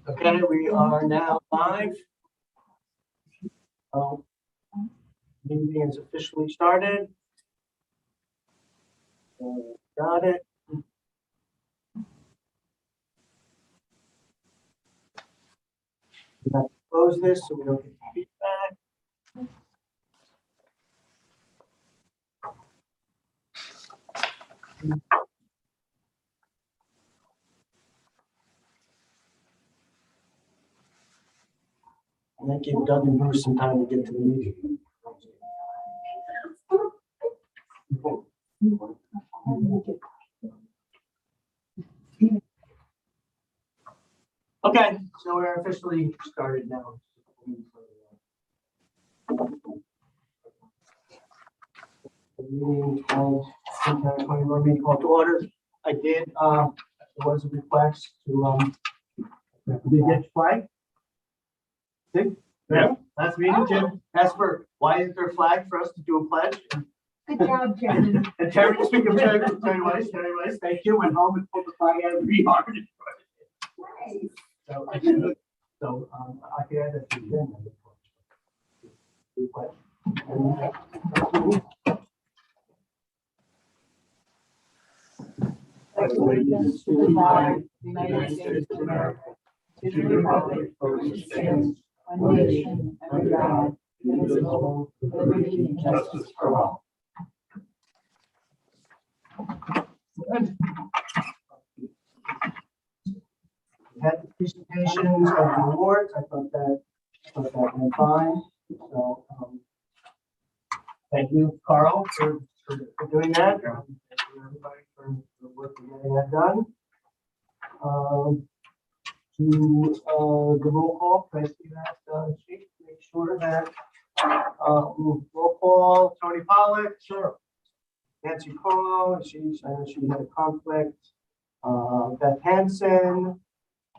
Okay, we are now live. Meeting is officially started. Got it. We have to close this so we don't get feedback. And that gave Doug and Bruce some time to get to the meeting. Okay, so we're officially started now. The meeting called, meeting called to order. I did, there was a request to, did you get flag? Did? Yeah. Last meeting, Jim asked for, why is there a flag for us to do a pledge? Good job, Jen. And Terry, speaking of Terry Weiss, thank you, went home and pulled the flag out of the yard. Nice. So I can, so I can add that to the agenda. Allegiance to the flag of the United States of America, to the republic for which it stands, one nation, under God, indivisible, with liberty and justice for all. We had the presentations of the awards. I thought that went fine. So thank you, Carl, for doing that. Thank you, everybody, for the work of getting that done. To the roll call, can I see that sheet? Make sure that roll call, Tony Pollack, sure. Nancy Cole, she had a conflict. Beth Hansen,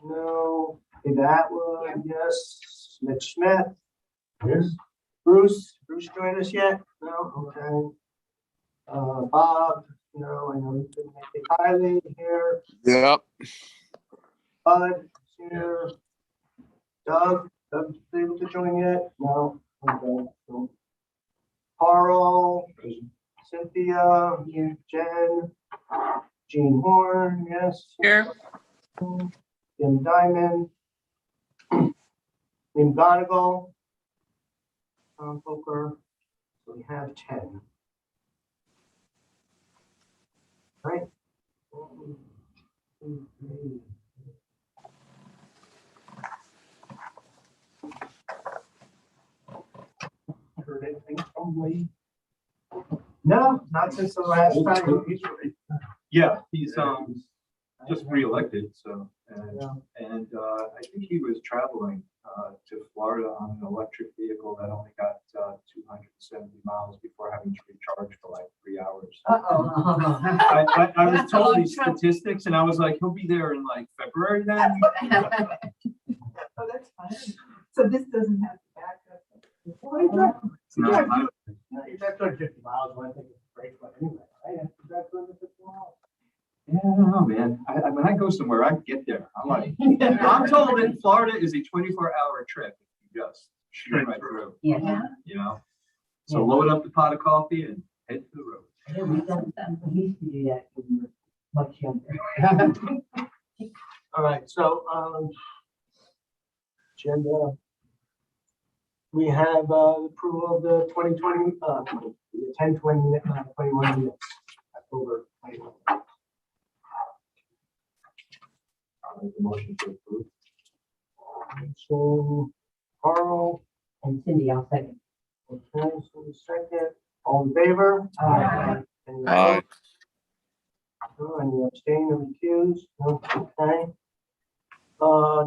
no. David Atwood, yes. Mitch Smith, yes. Bruce joined us yet? No, okay. Bob, no, I know he couldn't make it. Kylie here. Yep. Bud here. Doug's able to join yet? No. Okay. So, Carl, Cynthia, here. Jen, Jean Horn, yes. Here. Jim Diamond, Jim Gonigal, Tom Poker. So we have 10. Right. 1, 2, 3. Heard anything from Lee? No, not since the last time. Yeah, he's just re-elected, so and I think he was traveling to Florida on an electric vehicle that only got 270 miles before having to recharge for like 3 hours. I was told these statistics, and I was like, he'll be there in like February then. Oh, that's fine. So this doesn't have to back up. It's not my- You're not doing 50 miles when I think it's a break, but anyway, right? You're not doing 50 miles. Yeah, I don't know, man. When I go somewhere, I get there. I'm like, I'm told that Florida is a 24-hour trip. You just shoot right through. Yeah. You know, so load up the pot of coffee and head to the road. Yeah, we used to do that when we were much younger. All right, so agenda. We have approval of the 2020, 10/20/21 minutes, October 21. I'll make the motion to approve. So Carl And Cindy, I'll second. okay, so the second, all in favor? Aye. Any Aye. opposed? No, any abstain or recuse? No, okay.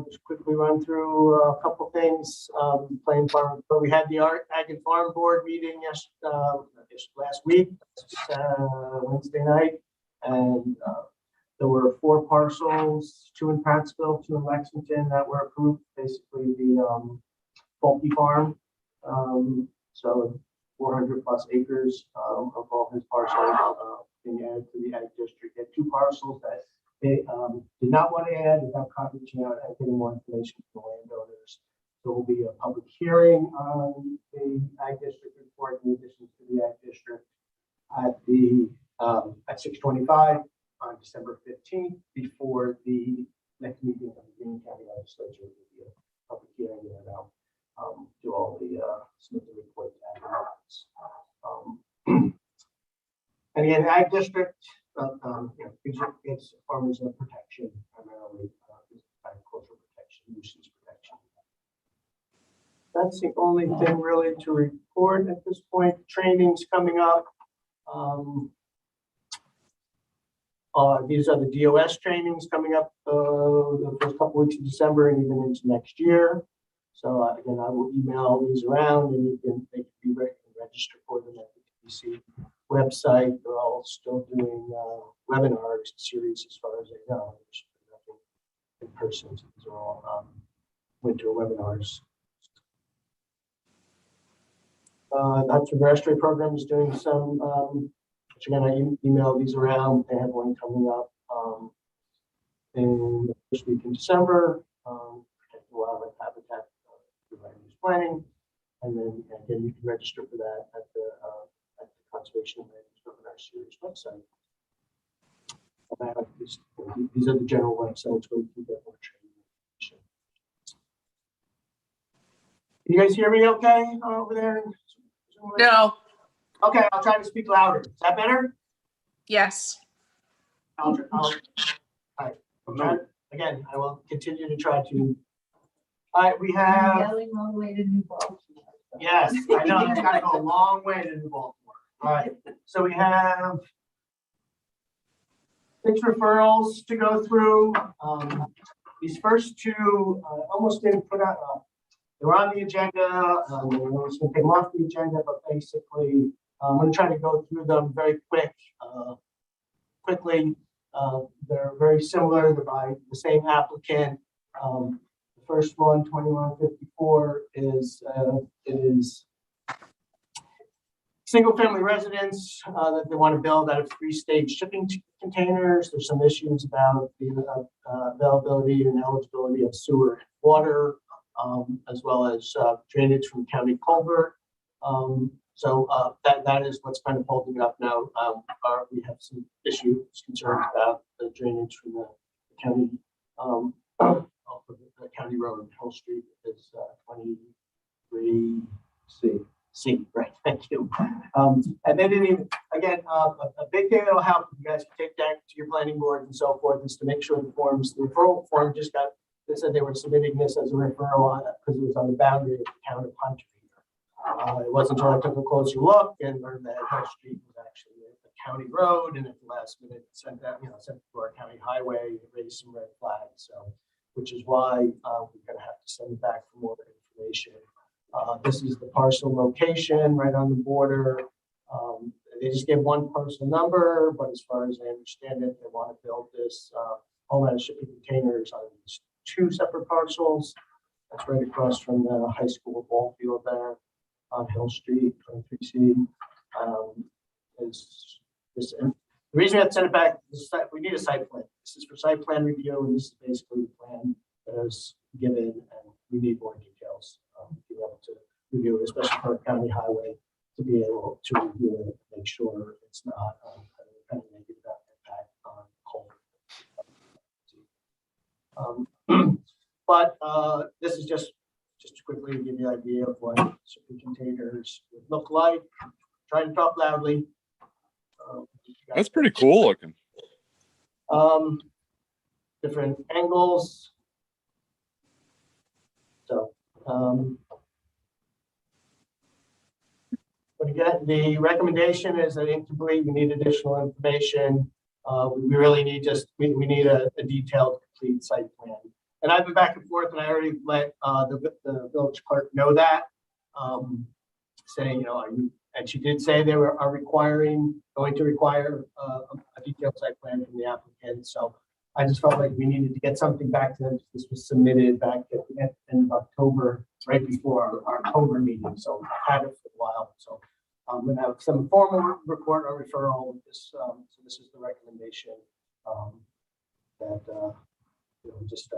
Just quickly run through a couple things. Playing farm, but we had the Ag and Farm Board meeting last week, Wednesday night, and there were 4 parcels, 2 in Pattsville, 2 in Lexington, that were approved. Basically, the Bulky Farm, so 400 plus acres of all his parcels being added to the Ag District. Had 2 parcels that they did not want to add without reaching out and getting more information from the landowners. There will be a public hearing on the Ag District report in addition to the Ag District at 6:25 on December 15th before the next meeting of the Greene County Legislature. Will be a public hearing and do all the submit the report to Ag Departments. And again, Ag District, it's farmers of protection primarily, agricultural protection, nuisance protection. That's the only thing really to report at this point. Training's coming up. These are the DOS trainings coming up the first couple weeks of December and even into next year. So again, I will email these around and they can be registered for them at the TBC website. They're all still doing webinar series as far as I know. There's nothing in person. So these are all winter webinars. The Hudson Forestry Program is doing some, which again, I email these around. They have one coming up in the first week in December, protecting wildlife habitat through land use planning. And then again, you can register for that at the Conservation and Land Use Webinar Series website. These are the general websites where you can get more training information. Can you guys hear me okay over there? No. Okay, I'll try to speak louder. Is that better? Yes. All right. Again, I will continue to try to. All right, we have. Yelling all the way to New Baltimore. Yes, I know. It's got to go a long way to New Baltimore. All right. So we have 6 referrals to go through. These first 2 almost didn't put out. They were on the agenda. They were going to take them off the agenda, but basically, I'm going to try to go through them very quickly. They're very similar. They're by the same applicant. The first one, 2154, is single-family residence that they want to build out of 3-stage shipping containers. There's some issues about the availability and eligibility of sewer and water, as well as drainage from county culvert. So that is what's kind of holding it up now. We have some concerns about the drainage from the county, the county road on Hill Street is 23C, right? Thank you. And they didn't even, again, a big thing that will help you guys take that to your planning board and so forth is to make sure the referral form just got. They said they were submitting this as a referral on it because it was on the boundary of the town of Hunter. It wasn't until I took a closer look and learned that Hill Street was actually a county road, and at the last minute sent that, sent it to our county highway, raised some red flags. So, which is why we're going to have to send it back for more information. This is the parcel location right on the border. They just gave one parcel number, but as far as I understand it, they want to build this homeland shipping containers on these 2 separate parcels. That's right across from the high school ball field there on Hill Street, 23C. The reason we have to send it back is we need a site plan. This is for site plan review, and this is basically the plan that is given, and we need more details to be able to review it, especially for a county highway, to be able to review it and make sure it's not kind of negative impact on culvert. But this is just to quickly give you an idea of what shipping containers would look like. Try to talk loudly. That's pretty cool looking. Different angles. So, but again, the recommendation is that incomplete. We need additional information. We really need we need a detailed, complete site plan. And I've been back and forth, and I already let the village clerk know that, saying, are you? And she did say they are going to require a detailed site plan from the applicant. So I just felt like we needed to get something back to them. This was submitted back at the end of October, right before our October meeting. So I had it for a while. So I'm going to have some formal report or referral with this. So this is the recommendation that, just,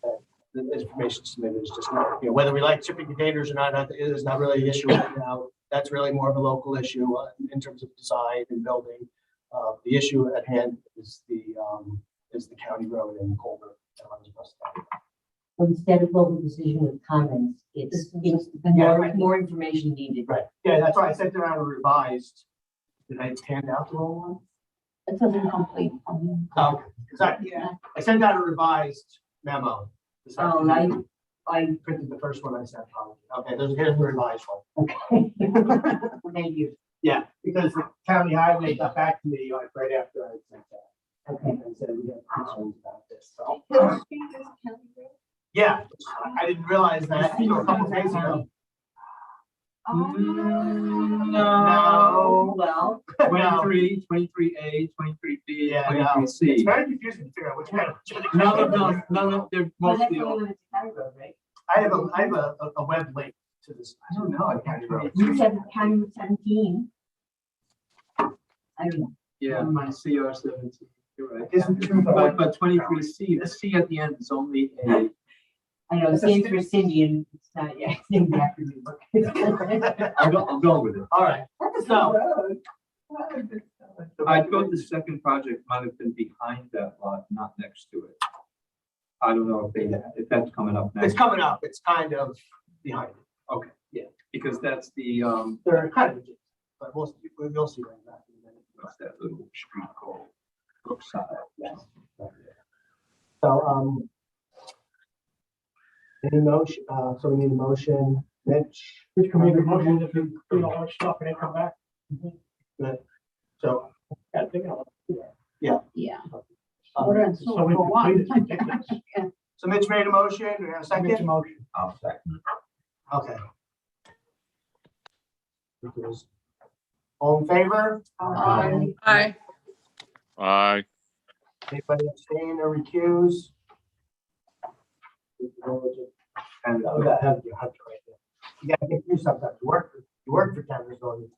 that the information submitted is just not, whether we like shipping containers or not, it is not really an issue right now. That's really more of a local issue in terms of design and building. The issue at hand is the county road in Colbert that runs across the town. Instead of local decision with comments, it's more information needed. Right, yeah, that's why I sent around a revised. Did I hand out the wrong one? It doesn't complete. Oh, exactly. Yeah. I sent out a revised memo. this Oh, afternoon. I Printed the first one I sent. Okay, here's the revised one. okay. Thank you. Yeah, because the county highway got back to me like right after I sent that. Okay. And said we have concerns about this, so. Yeah, I didn't realize that a couple days ago. No. Well, 23, 23A, 23B, Yeah, I know. 23C. It's very confusing to figure out which one. None of, they're mostly all. I have a web link to this. I don't know. I can't remember. you said County Route 17. I don't know. Yeah, my CR 17, you're right. Isn't too bad. But 23C, the C at the end is only a, I know, it stands for Cindy and it's not, yeah, it's named after me. I'm going with it. All right, so. I thought the second project might have been behind that lot, not next to it. I don't know if that's coming up next. It's coming up. It's kind of behind it. Okay, yeah, because that's the, They're kind of, adjacent, but we'll see right back in a minute. what's that little street called? Brookside. Yes. So, any motion, so we need a motion, Mitch. Which can make a motion if you do all our stuff and then come back. Good. So, Gotta think of it. Yeah. So we completed it. so Mitch made a motion, do we have a Make a second? motion. I'll second. Okay. All in favor? Aye. Aye. Aye. Anybody abstain or recuse? And You gotta get through sometimes. You work for Denver's on the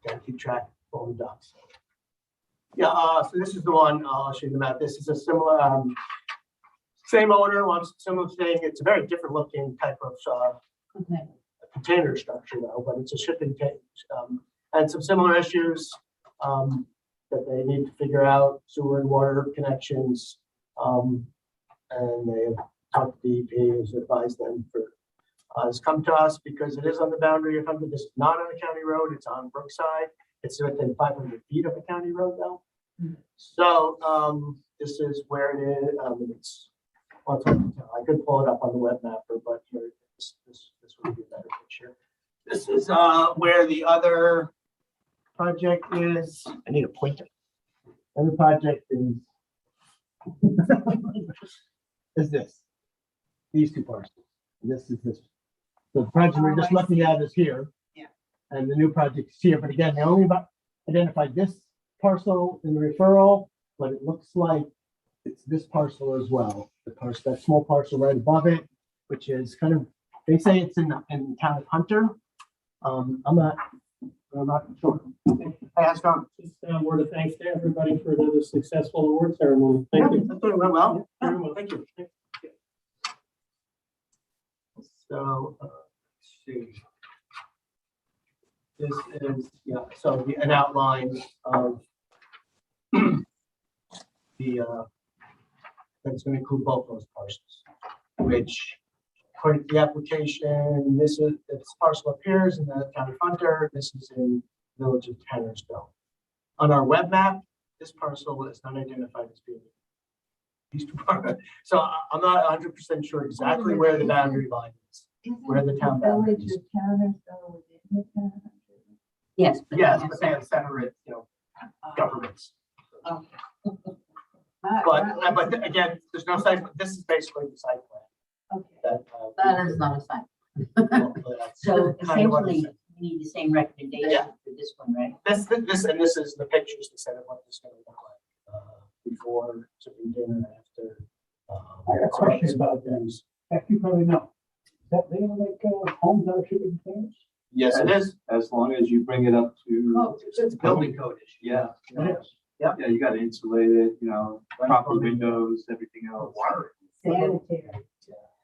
gotta keep track of all the ducks. Yeah, so this is the one, I'll show you the map. This is a similar, same owner, wants similar thing. It's a very different looking type of container structure though, but it's a shipping tank. And some similar issues that they need to figure out, sewer and water connections. And they have talked to DEP, has advised them for, has come to us because it is on the boundary of Hunter. This is not on a county road, it's on Brookside. It's within 500 feet of a county road though. So this is where it is. It's, well, I could pull it up on the web mapper, but here, this would be a better picture. This is where the other project is. I need a pointer. Other project is this. These two parcels. This is this. So the project we're just looking at is here. Yeah. And the new project is here, but again, they only identified this parcel in the referral, but it looks like it's this parcel as well. The parcel, that small parcel right above it, which is kind of, they say it's in the town of Hunter. I'm not sure. I asked Tom. Just a word of thanks to everybody for the successful award ceremony. Thank you. That's doing well. Very well. Thank you. So, let's see. This is, yeah, so an outline of the, that's going to include both those parcels, which according to the application, this parcel appears in the county Hunter. This is in village of Tannersville. On our web map, this parcel is not identified as being these two parcels. So I'm not 100% sure exactly where the boundary line is, where the town boundary is. Yes. Yes, but they have separate, governments. But again, there's no site, this is basically the site plan. Okay. That is not a sign. That's So kind of what it essentially, said. we need the same recommendation Yeah. for this one, right? This is the pictures that said what this is going to look like before, shipping dinner, after. I got questions about that. these. Heck, you probably know. That they like homes that are shipping containers? Yes, it is. As long as you bring it up to. Oh, it's a building code issue. Yeah. Yes. Yep. Yeah, you gotta insulate it, proper windows, everything else. Sanitary.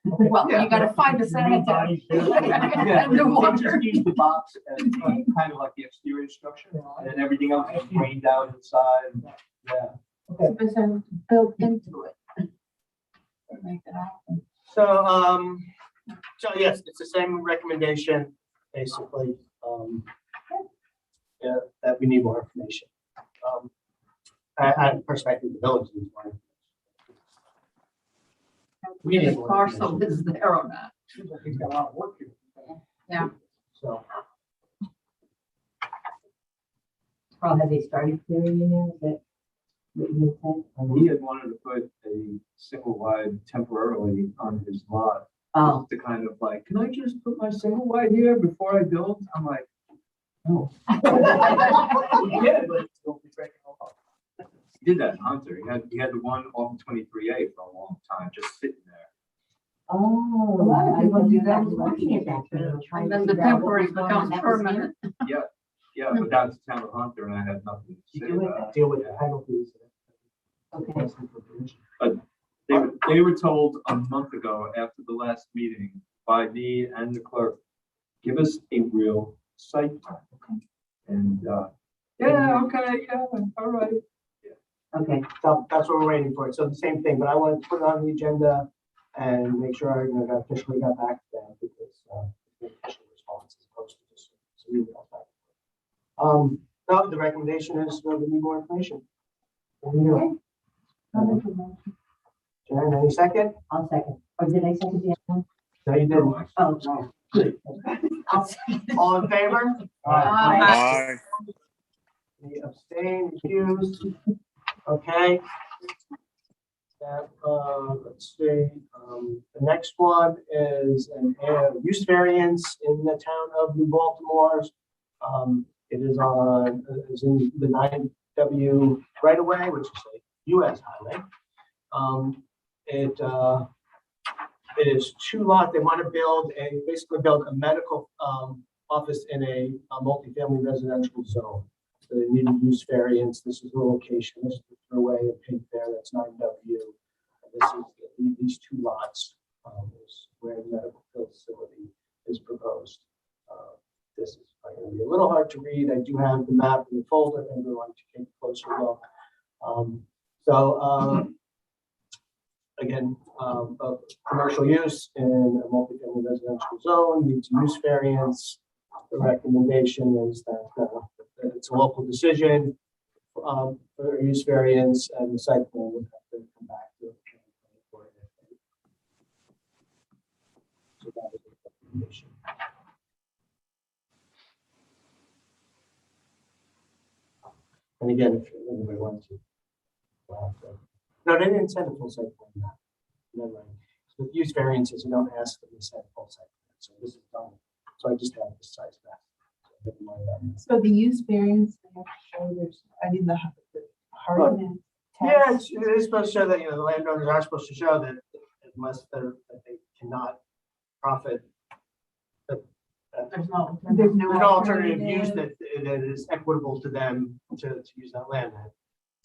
Well, Yeah. you gotta find a sanitary. Yeah, And the they water. just use the box as kind of like the exterior structure, and then everything else is drained out inside. Yeah. It's built into it. Make it happen. So yes, it's the same recommendation, basically. Yeah, that we need more information. I perspective, the village needs more information. We need more Parcel information. is there or not. Seems like he's got a lot of work here. Yeah. So, Carl, have they started clearing in there? Is that what you said? He had wanted to put a single wide temporarily on his lot. Oh, To kind of like, can I just put my single wide here before I build? I'm like, no. yeah, but it's going to be breaking all up. He did that in Hunter. He had the one off 23A for a long time, just sitting there. oh. A lot of people do that. I was looking at that, you know, trying And to then the figure out what temporary was going on. becomes That was permanent. Yeah, but that's the town of Hunter, and I had nothing to You say do about it, it. deal with the penalties. Okay. They were told a month ago after the last meeting by me and the clerk, give us a real site plan. And, yeah, okay, yeah, all right. Okay, So that's what we're waiting for. So the same thing, but I wanted to put it on the agenda and make sure I officially got back to them because the official response is supposed to just. So we got back. No, the recommendation is we need more information. Jen, any second? I'll second. Or did I second the other one? No, you didn't. Oh, no. I'll second. All in favor? Aye. Any abstain, accused? Okay. That, let's see, the next one is an use variance in the town of New Baltimore. It is is in the 9W right away, which is a US highway. It is 2 lots. They want to basically build a medical office in a multifamily residential zone. So they need a use variance. This is the location. This is the throughway in pink there. That's 9W. And these 2 lots is where the medical facility is proposed. This is going to be a little hard to read. I do have the map in the folder and we're going to take a closer look. Again, commercial use in a multifamily residential zone needs a use variance. The recommendation is that it's a local decision for a use variance, and the site plan would have to come back to. So that is the recommendation. And again, if anybody wants to. No, they didn't send a full site plan map. Never mind. With use variances, you don't ask them to send a full site plan. So this is done. So I just have the size back. So never mind that. So the use variance, they have to show there's, I mean, the hardness. Yeah, it is supposed to show that, the landowners are supposed to show that unless that they cannot profit. There's no. There's no alternative use that is equitable to them to use that land,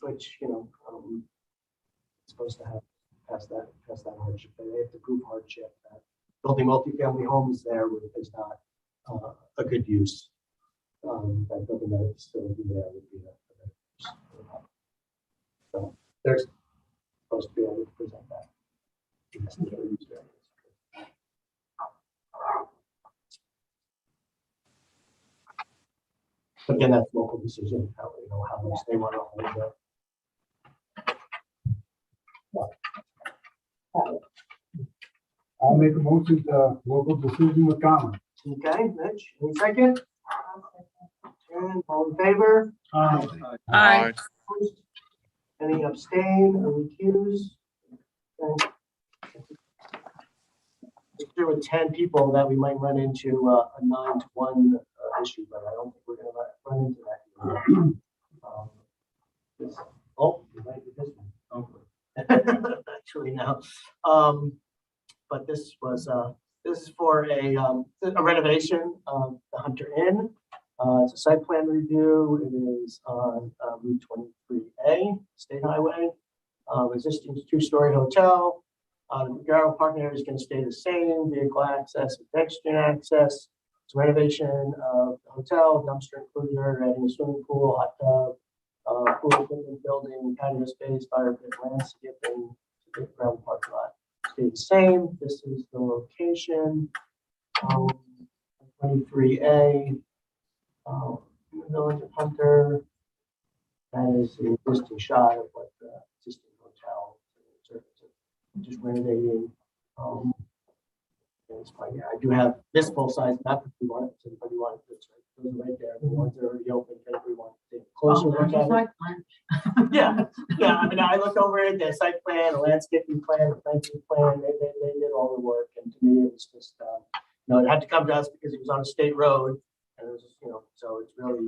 which, it's supposed to have past that hardship. They have to prove hardship that building multifamily homes there is not a good use. That building that facility there would be a better use. So they're supposed to be able to present that. Again, that's local decision, how much they want to hold it. I'll make a motion to local decision with comment. Okay, Mitch, any second? And all in favor? Aye. Opposed? Any abstain or recuse? Okay. If there were 10 people that we might run into a 9-to-1 issue, but I don't think we're gonna run into that. We might do this one. Actually, no. But this was This is for a renovation of the Hunter Inn. It's a site plan review. It is on Route 23A, State Highway. Existing 2-story hotel. The garage parking area is going to stay the same, vehicle access, and pedestrian access. It's renovation of the hotel, dumpster enclosure, adding a swimming pool, hot tub, pool equipment building, patio space, fire pit, landscaping, ground parking lot. Stay the same. This is the location. 23A, in the village of Hunter. That is the existing shot of what the existing hotel is. Just renovating. It's fine. Yeah, I do have this full size map if you want it. If anybody wants it, those are right there. The ones that are already open. If anybody wants to take a closer look at it. Yeah, yeah. I mean, I looked over it. The site plan, the landscaping plan, the fencing plan. They did all the work, and to me, it was just it had to come to us because it was on a state road, and it was just, so it's really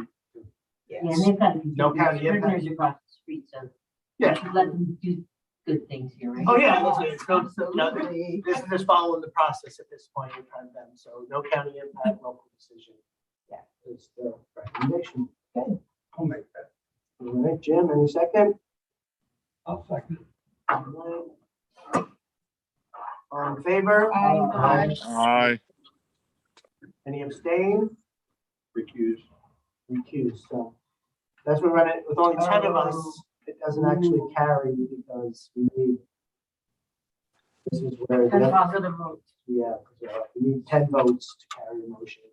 Yeah, and they've got. No county impact. Prisoners across the street, so. Yeah. we should let them do good things here, right? Oh, yeah, it's no, this is just following the process at this point in time then, so no county impact, local decision. Yeah, it's the recommendation. Okay. I'll make that. All right, Jim, any second? I'll second. All right. All in favor? Aye. Aye. Any abstain? Recused. Recused, so that's what we're running, with only 10 of us, it doesn't actually carry because we need, this is where, And positive vote. yeah, because we need 10 votes to carry a motion.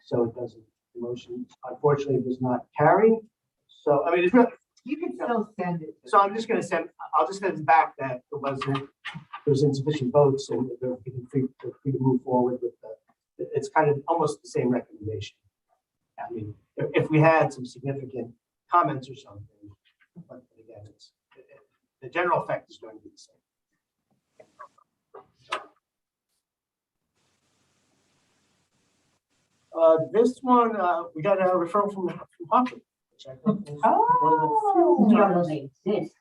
So it doesn't, the motion unfortunately does not carry. So, I mean, it's really, You can still send it. so I'm just gonna send, I'll just send it back that there was insufficient votes and they're free to move forward with it's kind of almost the same recommendation. I mean, if we had some significant comments or something, but again, the general effect is going to be the same. This one, we got a referral from Hawking, which I thought was We one don't of know the they exist.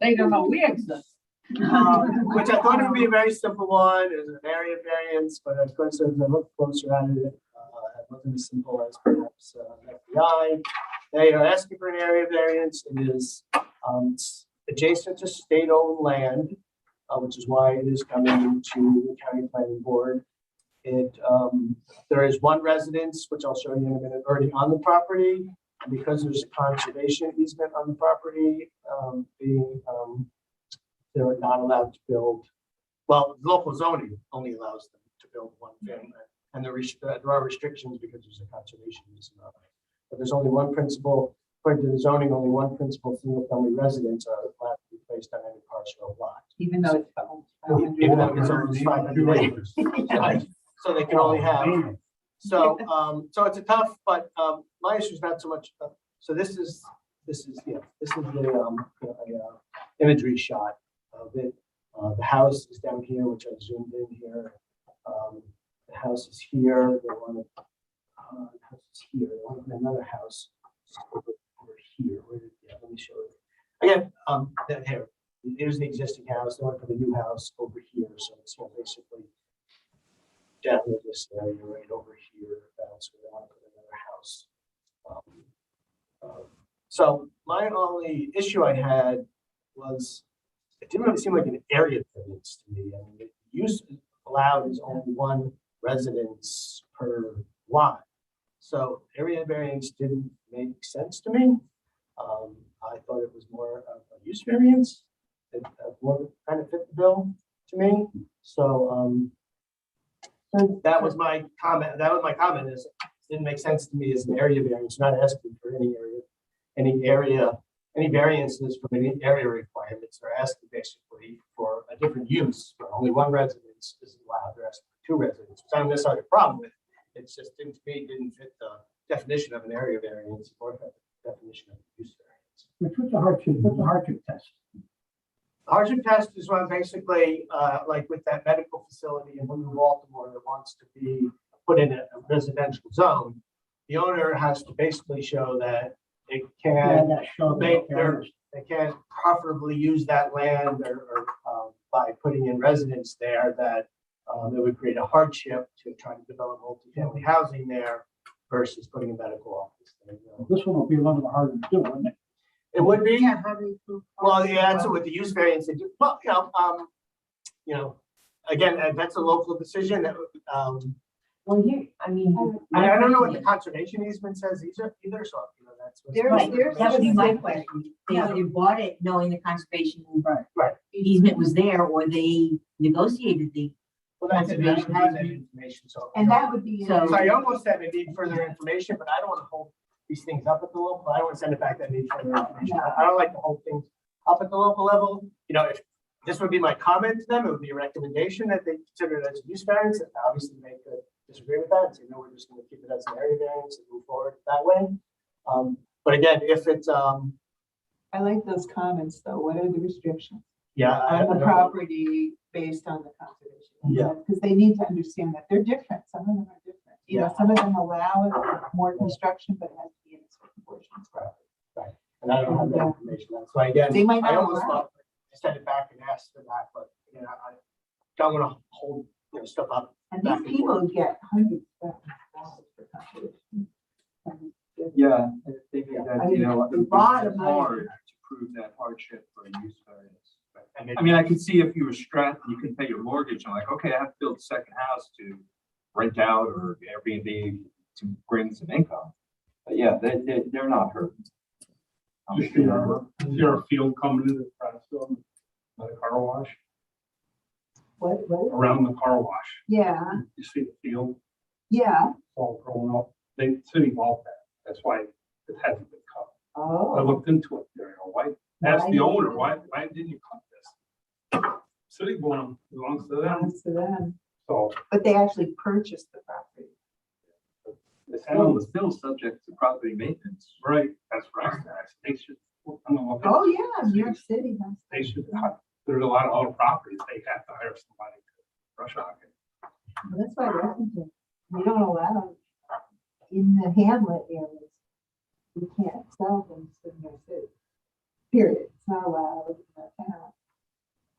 They don't know we exist. which I thought it would be a very simple one. It was an area variance, but of course, as I looked closer at it, it wasn't as simple as perhaps met the eye. They are asking for an area variance. It is adjacent to state-owned land, which is why it is coming to the county planning board. There is one residence, which I'll show you in a minute, already on the property. And because there's a conservation easement on the property, they're not allowed to build. Well, local zoning only allows them to build one family, and there are restrictions because there's a conservation easement. But there's only one principal, according to the zoning, only one principal single-family residence are allowed to be placed on any parcel of lot. Even though it's. Even though it's only 500 acres. So they can only have. So it's a tough, but my issue is not so much. So this is the imagery shot of it. The house is down here, which I zoomed in here. The house is here. They want the house is here. They want another house over here. Let me show you again. Here. Here's the existing house. They want to put a new house over here. So it's basically down in this area, right over here. So they want to put another house. So my only issue I had was it didn't really seem like an area variance to me. I mean, the use allowed is only one residence per lot. So area variance didn't make sense to me. I thought it was more of a use variance. It more kind of fit the bill to me. So that was my comment. That was my comment is it didn't make sense to me as an area variance, not asking for any variances from any area requirements. They're asking basically for a different use. Where only one residence is allowed. They're asking for two residences. So I don't necessarily have a problem with it. It's just to me didn't fit the definition of an area variance or the definition of a use variance. What's the hardship test? The hardship test is one basically like with that medical facility in Baltimore that wants to be put in a residential zone. The owner has to basically show that it can they can profitably use that land or by putting in residents there that it would create a hardship to try to develop multifamily housing there versus putting a medical office there. This one will be a little harder to do, wouldn't it? It would be, Yeah, how do you prove well, costs? yeah, so with the use variance, they do, well, again, that's a local decision that, Well, here, I mean. I don't know what the conservation easement says either, so, that's. what's- Right, that would be my question. They either bought it knowing the conservation Right. easement was there, or they negotiated the. Well, that's it, I don't have that information, so. And that would be. So- So I almost said I need further information, but I don't want to hold these things up at the local, I don't want to send it back that I need further information. I don't like to hold things up at the local level. If this would be my comment to them, it would be a recommendation that they consider it as a use variance, and obviously they could disagree with that and say, no, we're just going to keep it as an area variance and move forward that way. But again, if it's, I like those comments, though. What are the restrictions yeah. on the property based on the conservation? Yeah. Because they need to understand that they're different. Some of them are different. Some of them allow more construction, but it has to be in a certain portion. Right. And I don't have that information. That's why, again, They might not I almost allow. thought to send it back and ask for that, but, I don't want to hold, stuff up. And back these and people forth. get hundreds of thousands for conservation. Yeah, I think that, I mean, it would a be lot of money. hard to prove that hardship for a use variance. I mean, I can see if you were strapped, you can pay your mortgage, and like, okay, I have to build a second house to rent out or Airbnb to bring some income. But yeah, they're not hurt. Is there a field coming into the press field by the car wash? What? Around the car wash, Yeah, you see the field yeah. all grown up. They city bought that. That's why it hasn't been cut. I Oh. looked into it. Why? Ask the owner, why didn't you cut this? City belongs to them. Belongs to them. So But they actually purchased the property. The town was still subject to property maintenance. right, that's right. They should. I don't know if Oh, yeah, New York City has. they should. There's a lot of other properties. They have to hire somebody to brush hog it. Well, that's why Washington, we don't allow in the hamlet areas. We can't sell them to New York City. Period. It's not allowed in the town.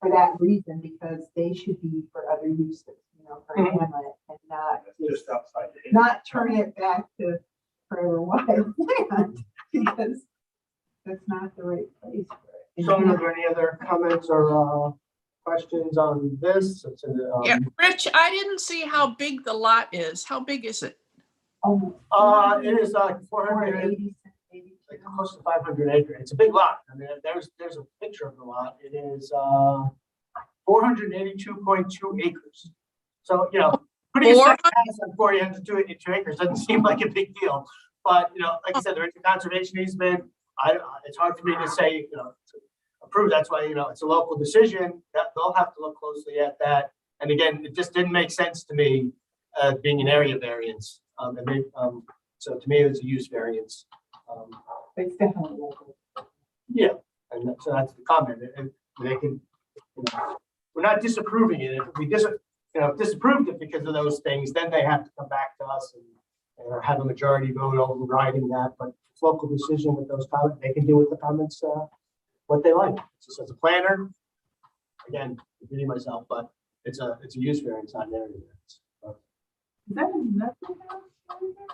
For that reason, because they should be for other uses, for a hamlet and not That's just, just outside the. not turn it back to forever wild land because that's not the right place for it. So are there any other comments or questions on this? It's in the, Yeah, Rich, I didn't see how big the lot is. How big is it? Oh, it is 480, like close to 500 acres. It's a big lot. I mean, there's a picture of the lot. It is 482.2 acres. So, pretty good size house on 482 acres doesn't seem like a big deal. But, like I said, there is a conservation easement. It's hard for me to say, to approve. That's why, it's a local decision that they'll have to look closely at that. And again, it just didn't make sense to me being an area variance. So to me, it was a use variance. it's definitely local. Yeah, and so that's the comment. And they can, we're not disapproving it. If we disapproved it because of those things, then they have to come back to us and have a majority vote overriding that. But it's local decision with those comments. They can do with the comments what they like. Just as a planner, again, repeating myself, but it's a use variance, not an area variance. But Is that another house over there?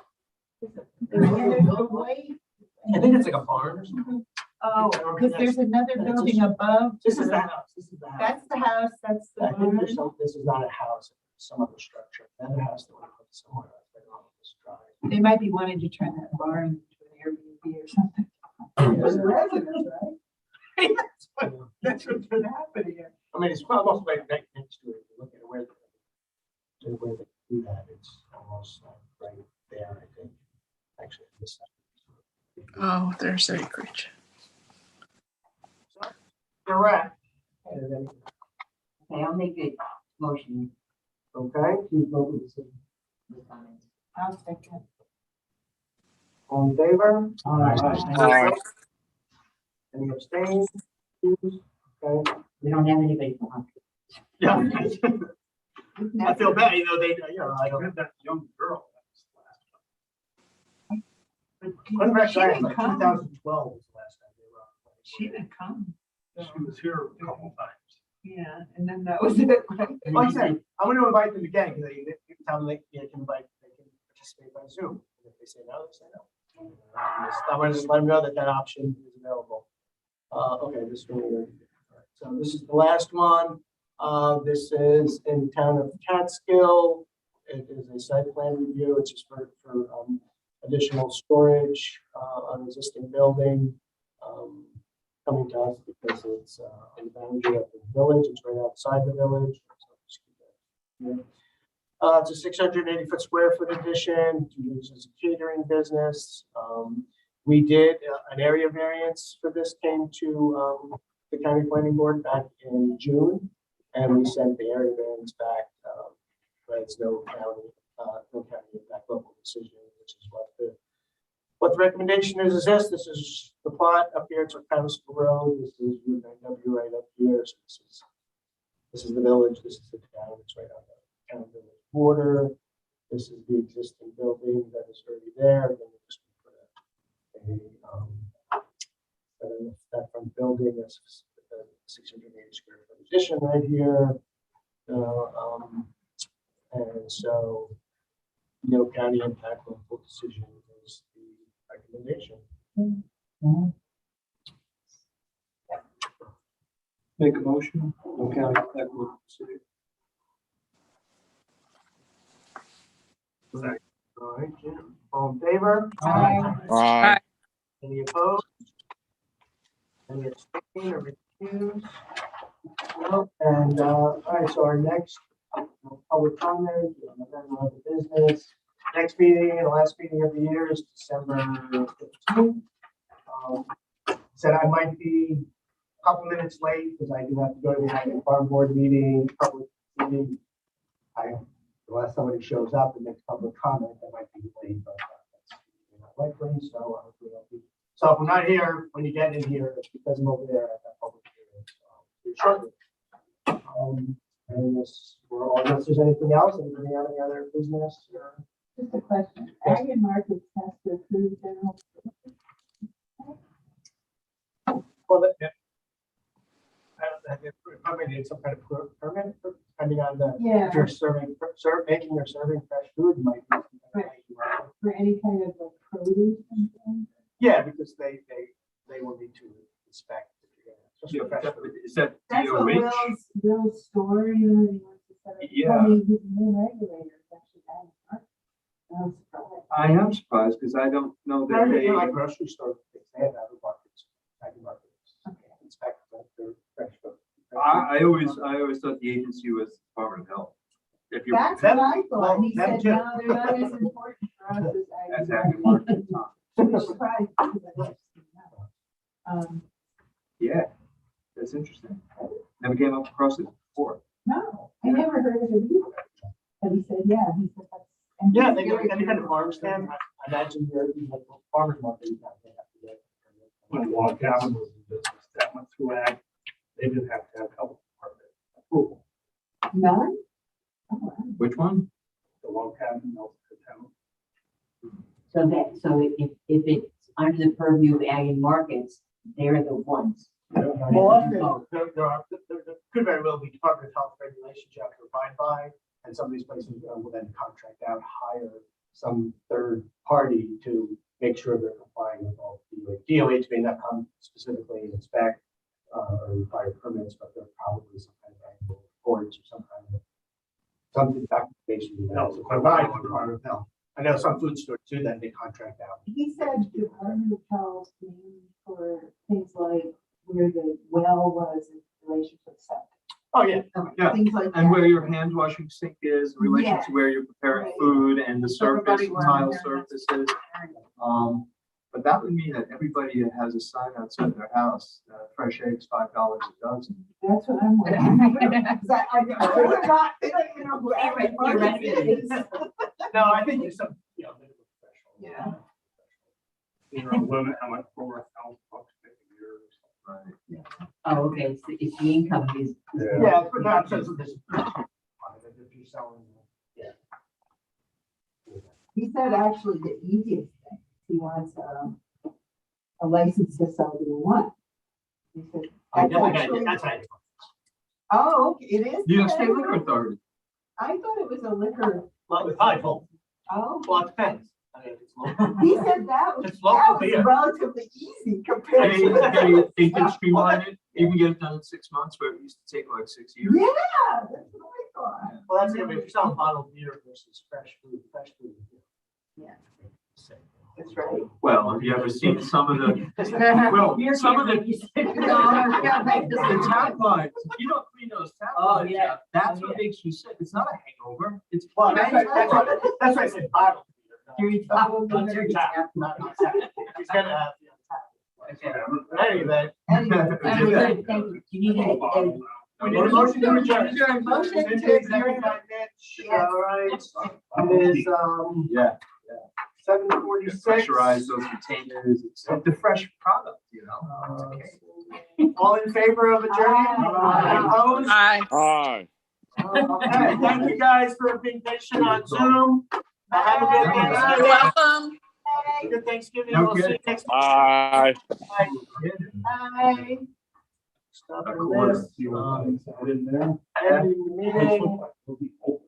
I think it's like a barn or something. Oh, because there's another building above. This is the house. This is the house. That's the house, that's the I think there's barn. this is not a house, it's some other structure. Another house that we put somewhere else. I don't know if it's dry. They might be wanting to turn that barn into an Airbnb or something. For the residents, right? That's what's been happening here. I mean, it's almost like next to it. If you look at where they do that, it's almost like right there, I think. Actually, this side. Oh, there's acreage. Correct. Okay, I'll make a motion Okay, to vote with the comments. I'll second. all in favor? Aye. Any abstained? Okay. We don't have anybody from Humphrey. Yeah. I feel bad, I don't. That young girl. When back She like didn't come. 2012 was the last time they were on. She didn't come. She was here a couple times. Yeah, and then that was it. Like I said, I'm gonna invite them again, because they can tell them they can invite, they can participate by Zoom. And if they say no, they say no. I'm gonna just let them know that that option is available. Okay, this one here. All right, so this is the last one. This is in the town of Catskill. It is a site plan review. It's just for additional storage on existing building. Coming to us because it's on the boundary of the village. It's right outside the village. So just keep that here. It's a 680 square foot addition to use as a catering business. We did an area variance for this, came to the county planning board back in June, and we sent the area variance back. But it's no county impact local decision, which is what the recommendation is this. This is the plot up here. It's County School Road. This is Route 9W right up here. So this is the village. This is the town. It's right on the town village border. This is the existing building that is already there. Then we just put that front building is 680 square foot addition right here. And so no county impact local decision is the recommendation. Make a motion. Okay, that will consider. All right, Jim, all in favor? Aye. Any opposed? Any abstain or recuse? No, and, all right, so our next public comment, on the business. Next meeting and the last meeting of the year is December 15th. Said I might be a couple minutes late because I do have to go to the farm board meeting, public meeting. Unless somebody shows up and makes public comment, I might be late, but that's not likely. So hopefully I'll be. So if I'm not here when you get in here, it's because I'm over there at that public hearing. So shortly. And this, unless there's anything else, anybody have any other business? Just a question. Ag and Markets has to approve general. Well, I don't know, probably need some kind of permit, depending on the, Yeah, if you're making or serving fresh food, you might. Need some kind of- for any kind of like produce and things. Yeah, because they will need to inspect. Yeah, Fresh but food. is that That's what DOH? Will's story, you know, he wants to set up. Yeah. His new regulator is actually Ag and Markets. I'm surprised. I am surprised because I don't know that They're they. like grocery store, things. They have other markets, ag markets. Okay. Inspect their fresh food. I always thought the agency was Department of Health. If you're. That's what I well, thought. He them said, too. no, they're not as important for us as As Ag Ag and Markets. Markets. I'm surprised because I just didn't know. Yeah, that's interesting. Never came up across it before. No, I never heard of it either. But he said, yeah, he said that's. and Yeah, he's they get very any kind of careful. farm stand. I imagine you're like farmers market. They have to get. When Log Cabin was in business, that went through ag, they did have to have health department approval. None? Oh, wow. Which one? The Log Cabin, no, the town. So if it's under the purview of Ag and Markets, they're the ones. Well, often, there could very well be Department of Health regulations you have to abide by, and some of these places will then contract out, hire some third party to make sure they're complying with all the DOH may not come specifically and inspect or require permits, but there are probably some kind of annual reports or some kind of something documentation that is provided by the Department of Health. I know some food stores do that, they contract out. He said Department of Health mainly for things like where the well was in relation to the septic. Oh, yeah. Yeah, Things like that. And where your hand washing sink is, in relation Yeah. to where you're preparing Right. food and the surface, Everybody wants tile their- surfaces. But that would mean that everybody that has a sign outside their house, fresh eggs, $5 a dozen. That's what I'm wondering. They don't even know who Ag and Markets is. No, I think there's some, minimum threshold. Yeah. You're a limit, how much $4,000 a year or something. Right. Oh, okay, so it's the income is. Yeah, but not since this. If you're selling, yeah. He said actually the easiest thing, he wants a license to sell to one. He said, I that's definitely actually, that's how Oh, okay, it is. New York State Liquor Authority. I thought it was a liquor. Well, it's probably both. Oh, Well, it depends. I mean, if it's local. he said that was, It's local that was beer. relatively easy compared to. They did streamline it, even get it done in 6 months, where it used to take like 6 years. Yeah, that's what I thought. Well, that's it. If you're selling bottled beer versus fresh food. Yeah. Same. That's right. Well, have you ever seen some of the, well, some of the tap lines, if you don't clean those tap Oh, lines yeah. out, that's what makes you sick. It's not a hangover. It's. Well, that's why I said bottled beer. Not your tap, not tap. He's gonna have, anyway. Anyway, thank you. You need to, We need a motion to adjourn. Motion to Into executive by Mitch, all right. It is, Yeah. 7:46. Pressurize those containers. It's the fresh product, you know? It's okay. All in favor of adjourning? Aye. Opposed? Aye. Aye. Okay, thank you guys for being patient on Zoom. Have a good You're Thanksgiving. welcome. Good Thanksgiving. We'll see you next week. Aye. Bye. Stop this. Ending the meeting.